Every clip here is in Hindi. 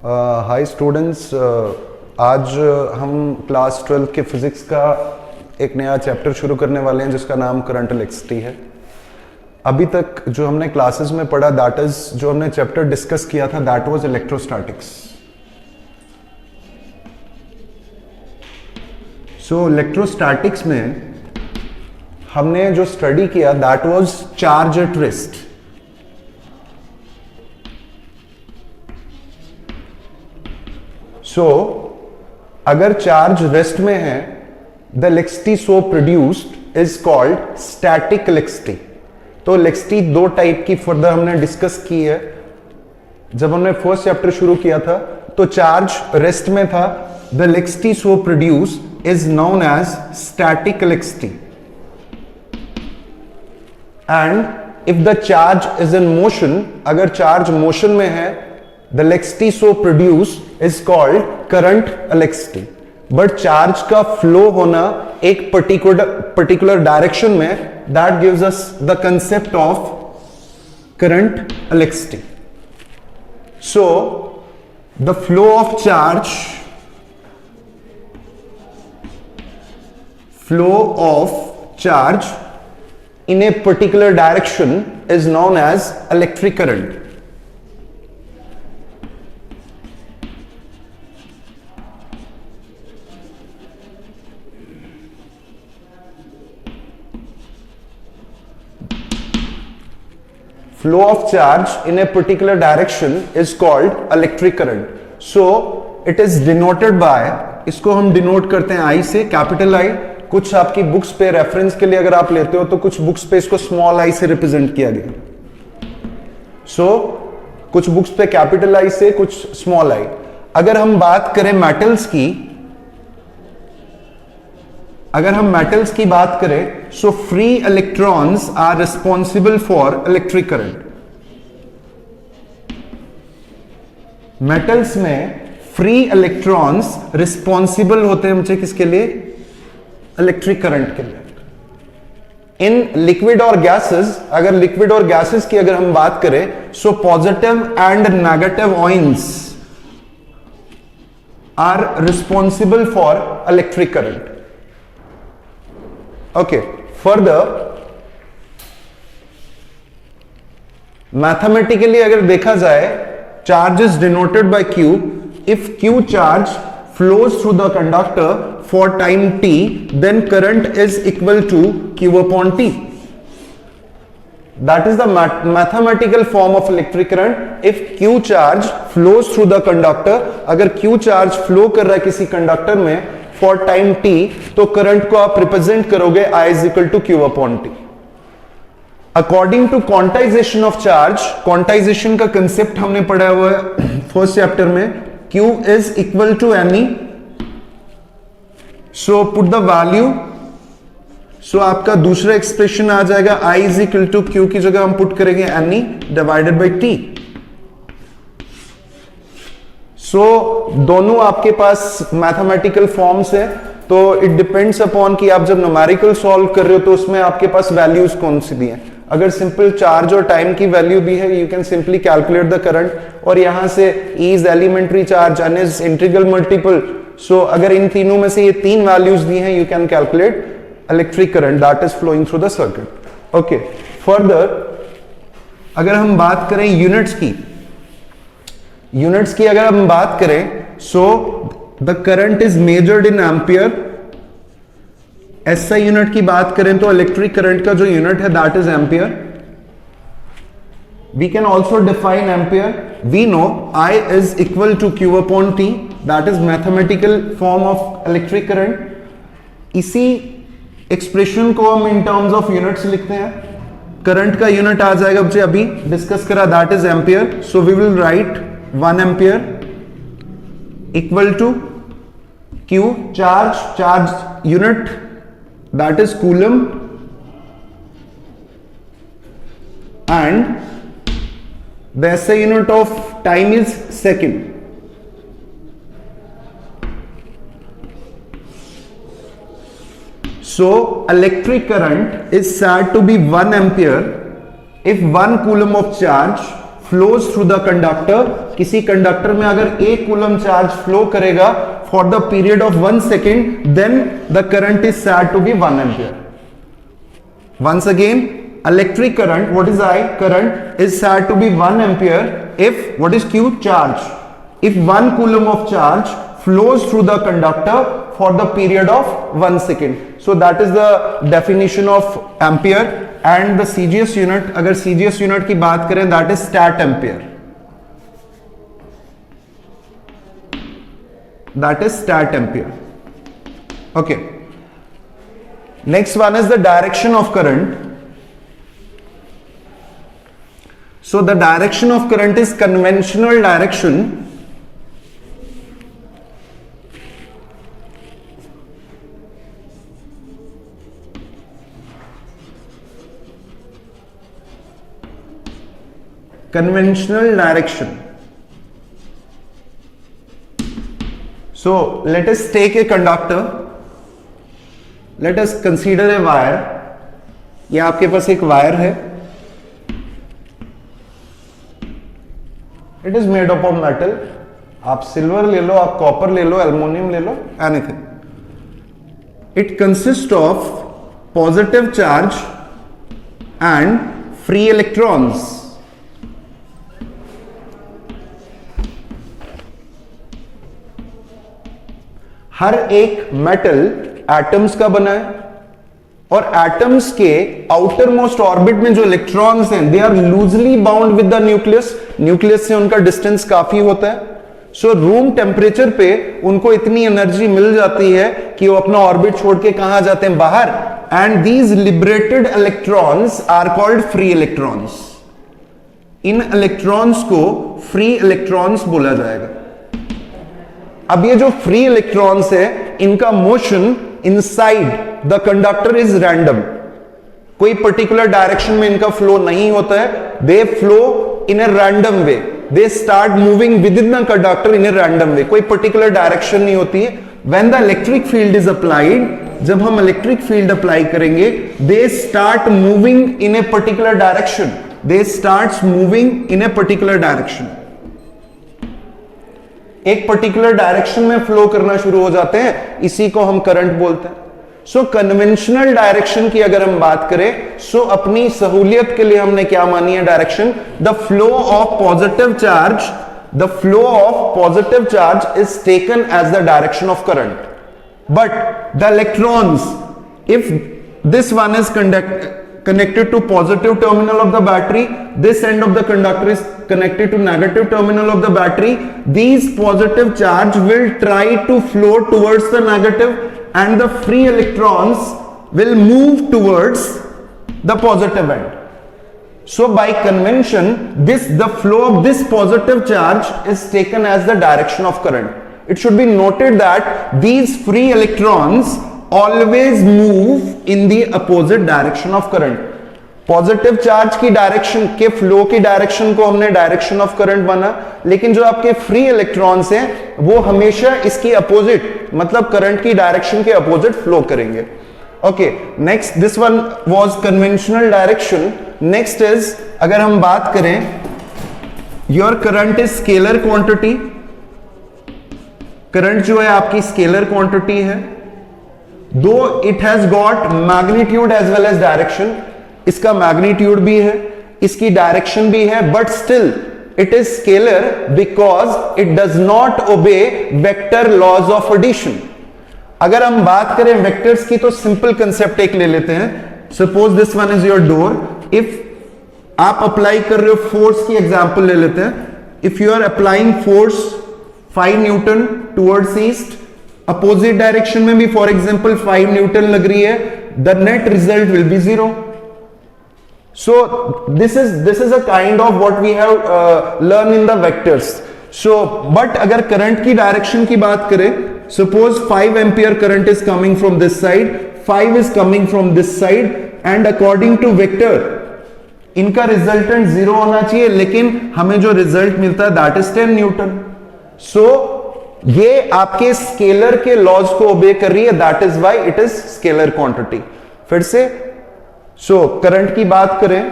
हाय स्टूडेंट्स, आज हम क्लास 12 के फिज़िक्स का एक नया चैप्टर शुरू करने वाले हैं जिसका नाम करंट इलेक्ट्रिसिटी है। अभी तक जो हमने क्लासेस में पढ़ा, दैट इज जो हमने चैप्टर डिस्कस किया था, that was electrostatics. So electrostatics में हमने जो स्टडी किया that was charge at rest. अगर चार्ज रेस्ट में है, the electricity so produced is called static electricity. तो इलेक्ट्रिसिटी दो टाइप की फर्दर हमने डिस्कस की है। जब हमने फर्स्ट चैप्टर शुरू किया था तो चार्ज रेस्ट में था, the electricity so produced is known as static electricity. And if the charge is in motion, अगर चार्ज मोशन में है, the electricity so produced is called current electricity। But charge का फ्लो होना एक पर्टिकुलर डायरेक्शन में, that gives us the concept of current electricity। So the flow of charge in a particular direction is known as electric current। Flow of charge in a particular direction is called electric current। So it is denoted by, इसको हम डिनोट करते हैं I से, कैपिटल I। कुछ आपकी बुक्स पे रेफरेंस के लिए अगर आप लेते हो तो कुछ बुक्स पे इसको स्मॉल I से रिप्रेजेंट किया गया। कुछ बुक्स पे कैपिटल I से, कुछ स्मॉल I। अगर हम बात करें मेटल्स की बात करें, so free electrons are responsible for electric current. Metals में फ्री इलेक्ट्रॉन्स रिस्पॉन्सिबल होते हैं मुझे किसके लिए? इलेक्ट्रिक करंट के लिए। इन लिक्विड और गैसेस, अगर लिक्विड और गैसेस की अगर हम बात करें, so positive and negative ions are responsible for electric current. Okay, further mathematically अगर देखा जाए, charge is denoted by Q। If Q charge flows through the conductor for time t, then current is equal to Q upon T। That is the mathematical form of electric current। If Q charge flows through the conductor, अगर Q charge flow कर रहा है किसी कंडक्टर में फॉर टाइम t, तो करंट को आप रिप्रेजेंट करोगे I is equal to Q upon T। According to quantization of charge, quantization का कंसेप्ट हमने पढ़ा हुआ है फर्स्ट चैप्टर में, Q is equal to Ne। So put the value, so आपका दूसरा एक्सप्रेशन आ जाएगा I is equal to Q की जगह हम पुट करेंगे Ne डिवाइडेड बाई T। दोनों आपके पास मैथमेटिकल फॉर्म्स है, तो इट डिपेंड्स अपॉन कि आप जब न्यूमेरिकल सॉल्व कर रहे हो तो उसमें आपके पास वैल्यूज कौन सी दी हैं। अगर सिंपल चार्ज और टाइम की वैल्यू दी है, you can simply calculate the current, और यहां से E is elementary charge, N is integral multiple. So अगर इन तीनों में से ये तीन वैल्यूज दी हैं, you can calculate electric current that is flowing through the circuit. Okay, further अगर हम बात करें यूनिट्स की अगर हम बात करें, so the current is measured in ampere. SI unit की बात करें तो इलेक्ट्रिक करंट का जो यूनिट है that is ampere. We can also define ampere. We know I is equal to Q upon T, that is mathematical form of electric current. इसी एक्सप्रेशन को हम इन टर्म्स ऑफ यूनिट्स लिखते हैं। करंट का यूनिट आ जाएगा, मुझे अभी डिस्कस करा, that is ampere. So we will write 1 ampere equal to Q, charge unit that is coulomb, and the SI unit of time is second। So electric current is said to be 1 ampere if 1 coulomb of charge flows through the conductor, किसी कंडक्टर में अगर 1 कूलम चार्ज फ्लो करेगा for the period of 1 second, then the current is said to be 1 ampere. Once again, electric current, what is I? Current is said to be 1 ampere if, what is Q? Charge. If 1 coulomb of charge flows through the conductor for the period of 1 second. So that is the definition of ampere, and the CGS unit, अगर CGS unit की बात करें, that is stat ampere. That is stat ampere. Okay. Next one is the direction of current. So the direction of current is conventional direction. Conventional direction. So let us take a conductor. Let us consider a wire. ये आपके पास एक वायर है. It is made up of metal. आप सिल्वर ले लो, आप कॉपर ले लो, एल्युमिनियम ले लो, anything. It consists of positive charge and free electrons. हर एक मेटल एटम्स का बना है, और एटम्स के आउटर मोस्ट ऑर्बिट में जो इलेक्ट्रॉन्स हैं, they are loosely bound with the nucleus. Nucleus से उनका डिस्टेंस काफी होता है. सो रूम टेम्परेचर पे उनको इतनी एनर्जी मिल जाती है कि वो अपना ऑर्बिट छोड़ के कहां जाते हैं? बाहर. And these liberated electrons are called free electrons. इन इलेक्ट्रॉन्स को फ्री इलेक्ट्रॉन्स बोला जाएगा. अब ये जो फ्री इलेक्ट्रॉन्स है, इनका motion inside the conductor is random. कोई पर्टिकुलर डायरेक्शन में इनका फ्लो नहीं होता है. They flow in a random way. They start moving within the conductor in a random way. कोई पर्टिकुलर डायरेक्शन नहीं होती है. When the electric field is applied, जब हम इलेक्ट्रिक फील्ड अप्लाई करेंगे, दे start moving in a particular direction. They start moving in a particular direction. एक पर्टिकुलर डायरेक्शन में फ्लो करना शुरू हो जाते हैं, इसी को हम करंट बोलते हैं. सो कन्वेंशनल डायरेक्शन की अगर हम बात करें, सो अपनी सहूलियत के लिए हमने क्या मानी है direction? The flow of positive charge. The flow of positive charge is taken as the direction of current. But the electrons, if this one is connected to positive terminal of the battery, this end of the conductor is connected to negative terminal of the battery, these positive charge will try to flow towards the negative, and the free electrons will move towards the positive end. So by convention, the flow of this positive charge is taken as the direction of current. It should be noted that these free electrons always move in the opposite direction of current. Positive charge की डायरेक्शन के फ्लो की डायरेक्शन को हमने डायरेक्शन ऑफ करंट माना, लेकिन जो आपके फ्री इलेक्ट्रॉन्स हैं वो हमेशा इसकी अपोजिट, मतलब करंट की डायरेक्शन के अपोजिट फ्लो करेंगे. Okay, next this one was conventional direction. Next is, अगर हम बात करें, your current is scalar quantity. Current जो है आपकी स्केलर क्वांटिटी है. Though it has got magnitude as well as direction. इसका मैग्नीट्यूड भी है, इसकी डायरेक्शन भी है, but still it is scalar because it does not obey vector laws of addition. अगर हम बात करें वेक्टर्स की तो सिंपल कंसेप्ट एक ले लेते हैं. Suppose this one is your door. If आप अप्लाई कर रहे हो फोर्स की एग्जांपल ले लेते हैं. If you are applying force 5 newton towards east, opposite direction में भी फॉर एग्जांपल 5 न्यूटन लग रही है, the net result will be 0. So this is a kind of what we have learned in the vectors. So but अगर करंट की डायरेक्शन की बात करें, suppose 5 ampere current is coming from this side, 5 is coming from this side, and according to vector इनका रिजल्टेंट 0 होना चाहिए, लेकिन हमें जो रिजल्ट मिलता है that is 10 न्यूटन. So ये आपके स्केलर के लॉज को ओबे कर रही है, that is why it is scalar quantity. फिर से करंट की बात करें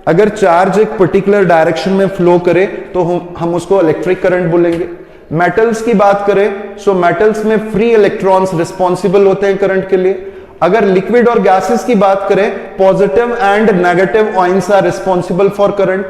अगर चार्ज एक पर्टिकुलर डायरेक्शन में फ्लो करे तो हम उसको इलेक्ट्रिक करंट बोलेंगे। मेटल्स की बात करें सो मेटल्स में फ्री इलेक्ट्रॉन्स रिस्पॉन्सिबल होते हैं करंट के लिए। अगर लिक्विड और गैसेस की बात करें, positive and negative ions are responsible for current.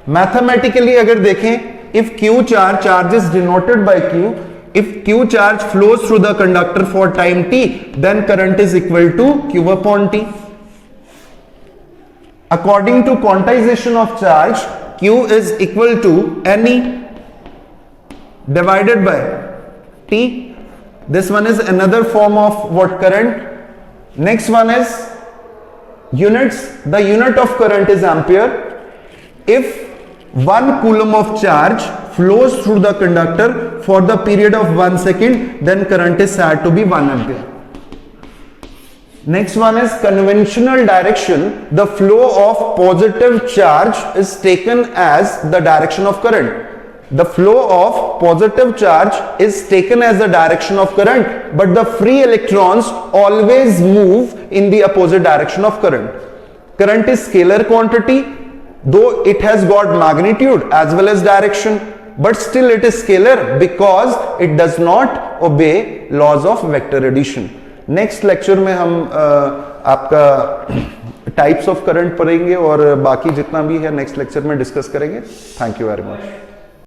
Mathematically अगर देखें, if Q charge is denoted by Q, if Q charge flows through the conductor for time t, then current is equal to Q upon T. According to quantization of charge, Q is equal to Ne divided by T. This one is another form of what? Current. Next one is units. The unit of current is ampere. If 1 coulomb of charge flows through the conductor for the period of 1 second, then current is said to be 1 ampere. Next one is conventional direction. The flow of positive charge is taken as the direction of current. The flow of positive charge is taken as the direction of current, but the free electrons always move in the opposite direction of current. Current is scalar quantity, though it has got magnitude as well as direction, but still it is scalar because it does not obey laws of vector addition. Next lecture में हम आपका टाइप्स ऑफ करंट पढ़ेंगे और बाकी जितना भी है नेक्स्ट लेक्चर में डिस्कस करेंगे। Thank you very much.